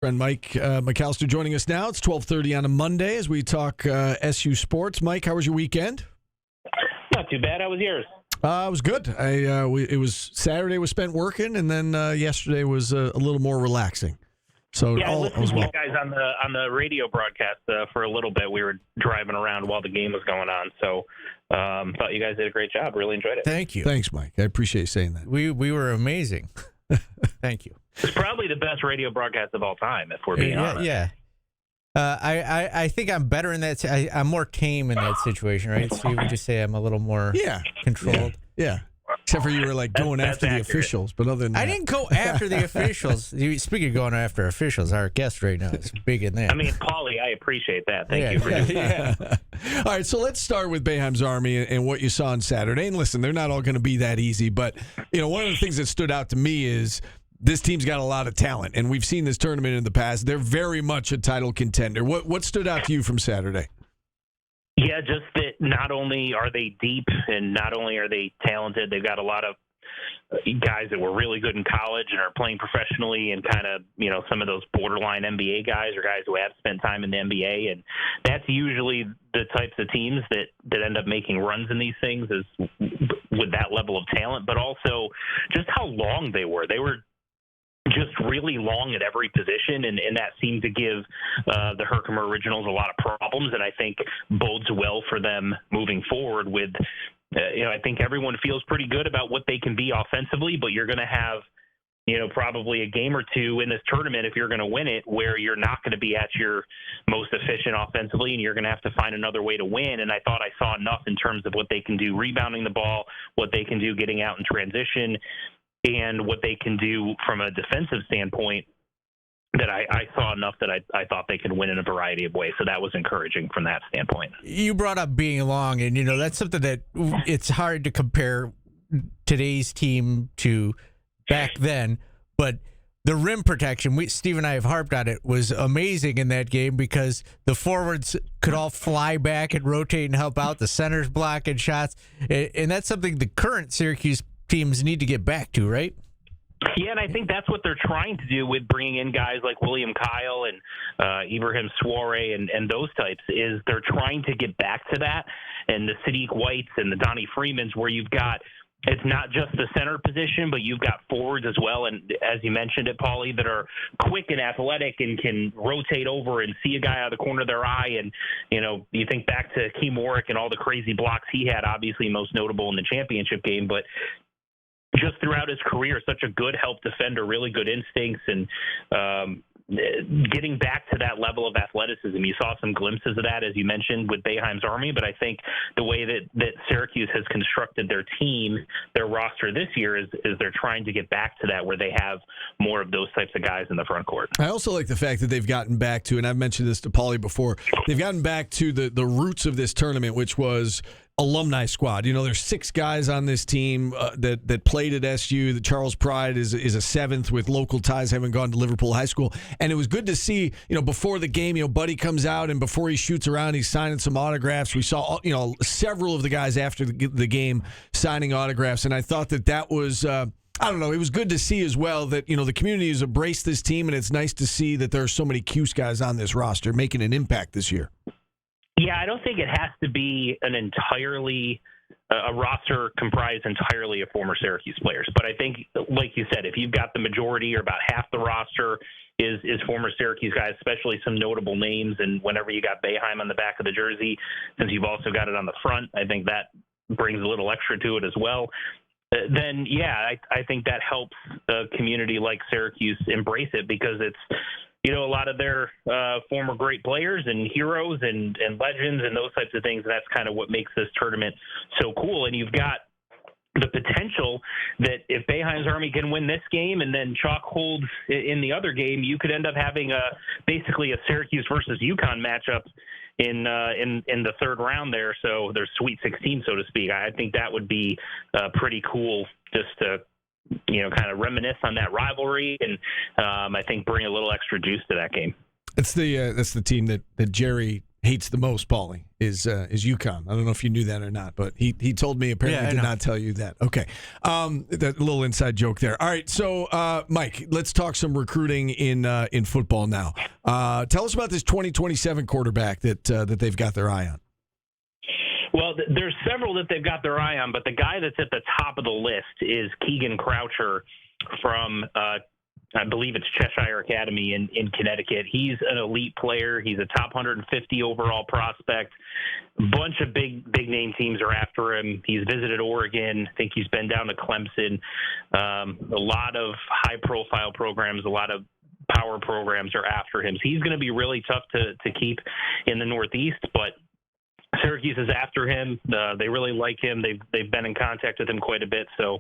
Friend Mike McAllister joining us now. It's 12:30 on a Monday as we talk SU sports. Mike, how was your weekend? Not too bad. How was yours? It was good. It was Saturday was spent working, and then yesterday was a little more relaxing. So I listened to you guys on the radio broadcast for a little bit. We were driving around while the game was going on, so thought you guys did a great job. Really enjoyed it. Thank you. Thanks, Mike. I appreciate you saying that. We were amazing. Thank you. It's probably the best radio broadcast of all time, if we're being honest. Yeah. I think I'm better in that. I'm more tame in that situation, right? So you would just say I'm a little more controlled. Yeah. Except for you were like going after the officials, but other than that. I didn't go after the officials. Speaking of going after officials, our guest right now is big in that. I mean, Paulie, I appreciate that. Thank you for doing that. All right, so let's start with Boeheim's Army and what you saw on Saturday. And listen, they're not all going to be that easy, but one of the things that stood out to me is this team's got a lot of talent, and we've seen this tournament in the past. They're very much a title contender. What stood out to you from Saturday? Yeah, just that not only are they deep and not only are they talented, they've got a lot of guys that were really good in college and are playing professionally, and kind of, some of those borderline NBA guys or guys who have spent time in the NBA. And that's usually the types of teams that end up making runs in these things, is with that level of talent, but also just how long they were. They were just really long at every position, and that seemed to give the Herkimer Originals a lot of problems, and I think bodes well for them moving forward with, I think everyone feels pretty good about what they can be offensively, but you're going to have, probably a game or two in this tournament, if you're going to win it, where you're not going to be at your most efficient offensively, and you're going to have to find another way to win. And I thought I saw enough in terms of what they can do rebounding the ball, what they can do getting out in transition, and what they can do from a defensive standpoint, that I saw enough that I thought they could win in a variety of ways. So that was encouraging from that standpoint. You brought up being long, and, that's something that it's hard to compare today's team to back then. But the rim protection, Steve and I have harped on it, was amazing in that game because the forwards could all fly back and rotate and help out. The centers blocking shots. And that's something the current Syracuse teams need to get back to, right? Yeah, and I think that's what they're trying to do with bringing in guys like William Kyle and Ibrahim Soare and those types, is they're trying to get back to that. And the Sadiq Whites and the Donnie Freemans, where you've got, it's not just the center position, but you've got forwards as well. And as you mentioned it, Paulie, that are quick and athletic and can rotate over and see a guy out of the corner of their eye. And, you think back to Keem Warwick and all the crazy blocks he had, obviously most notable in the championship game, but just throughout his career, such a good help defender, really good instincts, and getting back to that level of athleticism. You saw some glimpses of that, as you mentioned, with Boeheim's Army, but I think the way that Syracuse has constructed their team, their roster this year, is they're trying to get back to that, where they have more of those types of guys in the front court. I also like the fact that they've gotten back to, and I've mentioned this to Paulie before, they've gotten back to the roots of this tournament, which was alumni squad. There's 6 guys on this team that played at SU. The Charles Pride is a 7th with local ties, having gone to Liverpool High School. And it was good to see, before the game, Buddy comes out, and before he shoots around, he's signing some autographs. We saw, several of the guys after the game signing autographs. And I thought that was, it was good to see as well that, the community has embraced this team, and it's nice to see that there are so many Cuse guys on this roster making an impact this year. Yeah, I don't think it has to be a roster comprised entirely of former Syracuse players. But I think, like you said, if you've got the majority or about half the roster is former Syracuse guys, especially some notable names, and whenever you got Boeheim on the back of the jersey, since you've also got it on the front, I think that brings a little extra to it as well. Then, I think that helps a community like Syracuse embrace it, because it's, a lot of their former great players and heroes and legends and those types of things. And that's kind of what makes this tournament so cool. And you've got the potential that if Boeheim's Army can win this game and then chalk holds in the other game, you could end up having basically a Syracuse versus UConn matchup in the third round there. So there's Sweet 16, so to speak. I think that would be pretty cool, just to kind of reminisce on that rivalry, and I think bring a little extra juice to that game. That's the team that Jerry hates the most, Paulie, is UConn. I don't know if you knew that or not, but he told me apparently did not tell you that. Okay. That little inside joke there. All right, so Mike, let's talk some recruiting in football now. Tell us about this 2027 quarterback that they've got their eye on. Well, there's several that they've got their eye on, but the guy that's at the top of the list is Keegan Croucher from I believe it's Cheshire Academy in Connecticut. He's an elite player. He's a top 150 overall prospect. Bunch of big name teams are after him. He's visited Oregon. I think he's been down to Clemson. A lot of high-profile programs, a lot of power programs are after him. So he's going to be really tough to keep in the Northeast, but Syracuse is after him. They really like him. They've been in contact with him quite a bit. So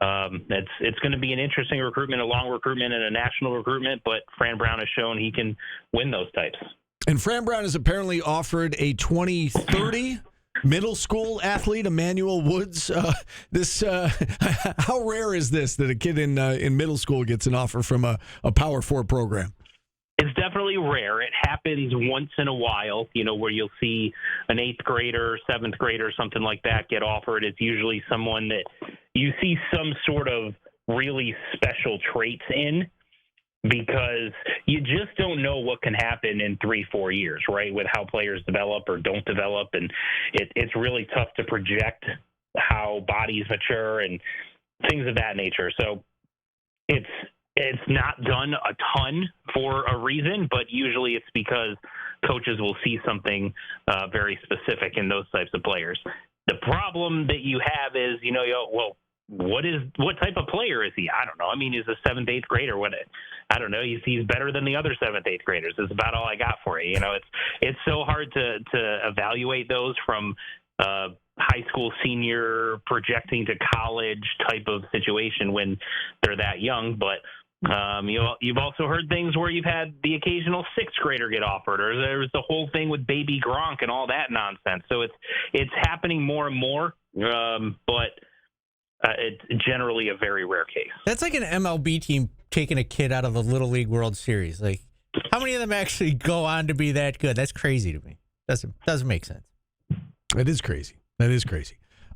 it's going to be an interesting recruitment, a long recruitment, and a national recruitment. But Fran Brown has shown he can win those types. And Fran Brown has apparently offered a 2030 middle school athlete, Emmanuel Woods. How rare is this that a kid in middle school gets an offer from a Power 4 program? It's definitely rare. It happens once in a while, where you'll see an 8th grader, 7th grader, something like that get offered. It's usually someone that you see some sort of really special traits in, because you just don't know what can happen in 3-4 years, right, with how players develop or don't develop. And it's really tough to project how bodies mature and things of that nature. So it's not done a ton for a reason, but usually it's because coaches will see something very specific in those types of players. The problem that you have is, what type of player is he? I don't know. I mean, he's a 7th, 8th grader. I don't know. He's better than the other 7th, 8th graders. That's about all I got for you. It's so hard to evaluate those from high school senior projecting to college type of situation when they're that young, but you've also heard things where you've had the occasional 6th grader get offered, or there's the whole thing with baby Gronk and all that nonsense. So it's happening more and more, but it's generally a very rare case. That's like an MLB team taking a kid out of the Little League World Series. Like, how many of them actually go on to be that good? That's crazy to me. Doesn't make sense. That is crazy.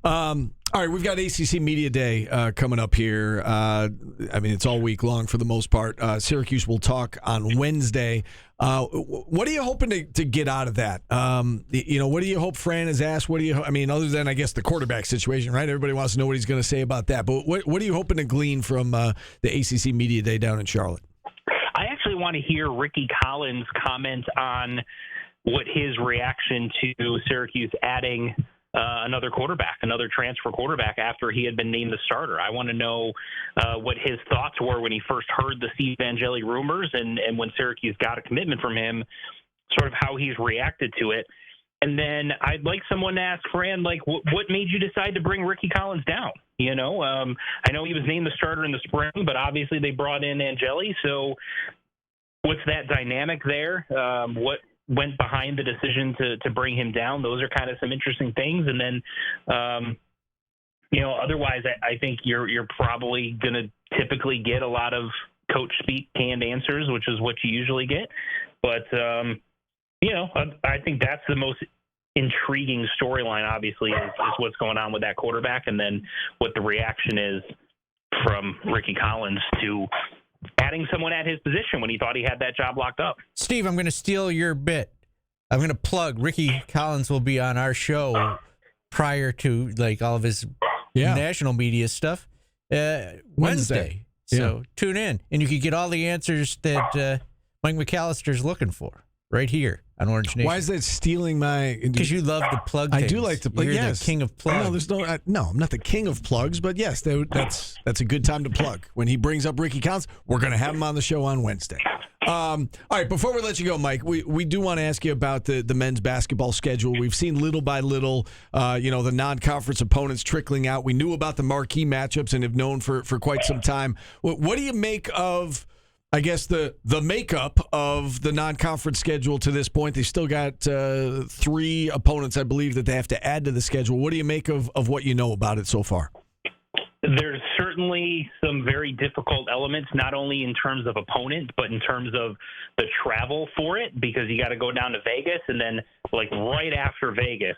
All right, we've got ACC Media Day coming up here. It's all week long for the most part. Syracuse will talk on Wednesday. What are you hoping to get out of that? What do you hope Fran has asked? Other than, I guess, the quarterback situation, right? Everybody wants to know what he's going to say about that. But what are you hoping to glean from the ACC Media Day down in Charlotte? I actually want to hear Ricky Collins comment on what his reaction to Syracuse adding another transfer quarterback after he had been named the starter. I want to know what his thoughts were when he first heard the Steve Angeli rumors and when Syracuse got a commitment from him, sort of how he's reacted to it. And then I'd like someone to ask Fran, what made you decide to bring Ricky Collins down? I know he was named the starter in the spring, but obviously they brought in Angeli. So what's that dynamic there? What went behind the decision to bring him down? Those are kind of some interesting things. And then, otherwise, I think you're probably going to typically get a lot of coach speak, canned answers, which is what you usually get. But, I think that's the most intriguing storyline, obviously, is what's going on with that quarterback, and then what the reaction is from Ricky Collins to adding someone at his position when he thought he had that job locked up. Steve, I'm going to steal your bit. I'm going to plug Ricky Collins will be on our show prior to all of his national media stuff Wednesday. So tune in, and you can get all the answers that Mike McAllister's looking for right here on Orange Nation. Why is that stealing my? Because you love to plug things. I do like to plug. You're yes, the king of plugs. No, I'm not the king of plugs, but yes, that's a good time to plug. When he brings up Ricky Collins, we're going to have him on the show on Wednesday. All right, before we let you go, Mike, we do want to ask you about the men's basketball schedule. We've seen little by little, the non-conference opponents trickling out. We knew about the marquee matchups and have known for quite some time. What do you make of, I guess, the makeup of the non-conference schedule to this point? They've still got 3 opponents, I believe, that they have to add to the schedule. What do you make of what you know about it so far? There's certainly some very difficult elements, not only in terms of opponent, but in terms of the travel for it, because you got to go down to Vegas and then like right after Vegas,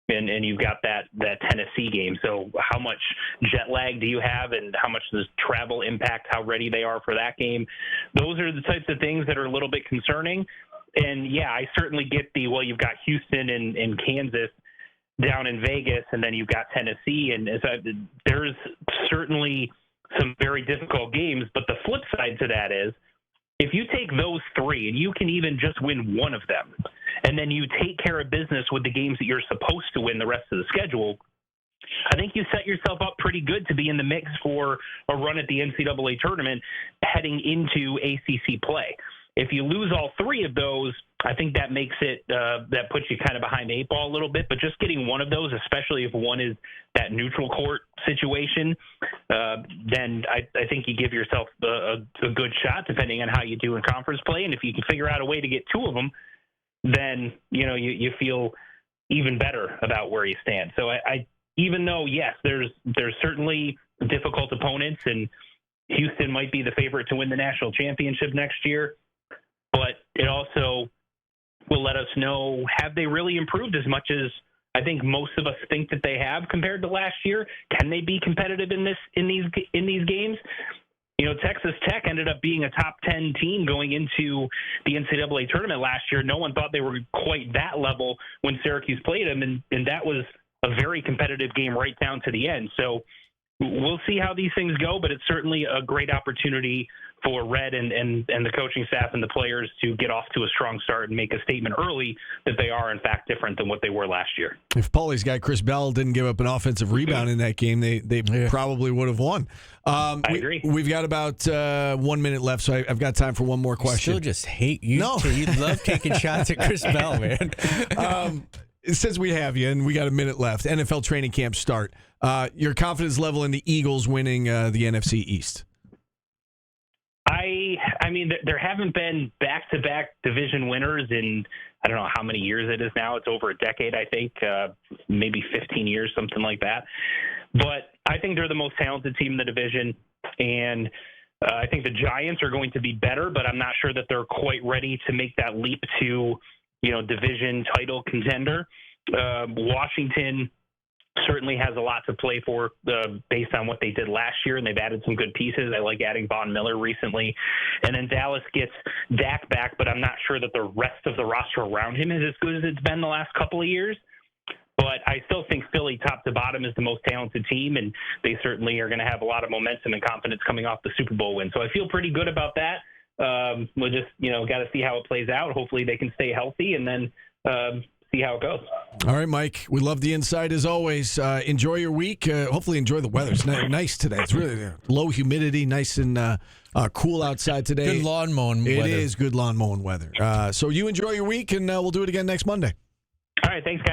and you've got that Tennessee game. So how much jet lag do you have, and how much does travel impact how ready they are for that game? Those are the types of things that are a little bit concerning. And yeah, I certainly get you've got Houston and Kansas down in Vegas, and then you've got Tennessee, and there's certainly some very difficult games. But the flip side to that is, if you take those three and you can even just win one of them, and then you take care of business with the games that you're supposed to win the rest of the schedule, I think you set yourself up pretty good to be in the mix for a run at the NCAA tournament heading into ACC play. If you lose all three of those, I think that makes it that puts you kind of behind the eight ball a little bit. But just getting one of those, especially if one is that neutral court situation, then I think you give yourself a good shot, depending on how you do in conference play. And if you can figure out a way to get two of them, then you feel even better about where you stand. So I even though yes, there's certainly difficult opponents, and Houston might be the favorite to win the national championship next year, but it also will let us know, have they really improved as much as I think most of us think that they have compared to last year? Can they be competitive in these games? Texas Tech ended up being a top 10 team going into the NCAA tournament last year. No one thought they were quite that level when Syracuse played them, and that was a very competitive game right down to the end. So we'll see how these things go, but it's certainly a great opportunity for Red and the coaching staff and the players to get off to a strong start and make a statement early that they are, in fact, different than what they were last year. If Paulie's guy, Chris Bell, didn't give up an offensive rebound in that game, they probably would have won. I agree. We've got about 1 minute left, so I've got time for one more question. Still just hate you. No. You love taking shots at Chris Bell, man. Since we have you, and we got a minute left, NFL training camp start. Your confidence level in the Eagles winning the NFC East? I mean, there haven't been back-to-back division winners in, I don't know how many years it is now. It's over a decade, I think, maybe 15 years, something like that. But I think they're the most talented team in the division, and I think the Giants are going to be better, but I'm not sure that they're quite ready to make that leap to, division title contender. Washington certainly has a lot to play for based on what they did last year, and they've added some good pieces. I like adding Von Miller recently. And then Dallas gets Dak back, but I'm not sure that the rest of the roster around him is as good as it's been the last couple of years. But I still think Philly, top to bottom, is the most talented team, and they certainly are going to have a lot of momentum and confidence coming off the Super Bowl win. So I feel pretty good about that. We'll just, got to see how it plays out. Hopefully they can stay healthy, and then see how it goes. All right, Mike. We love the insight as always. Enjoy your week. Hopefully enjoy the weather. It's nice today. It's really low humidity, nice and cool outside today. Good lawn mowing weather. It is good lawn mowing weather. So you enjoy your week, and we'll do it again next Monday. All right. Thanks, guys.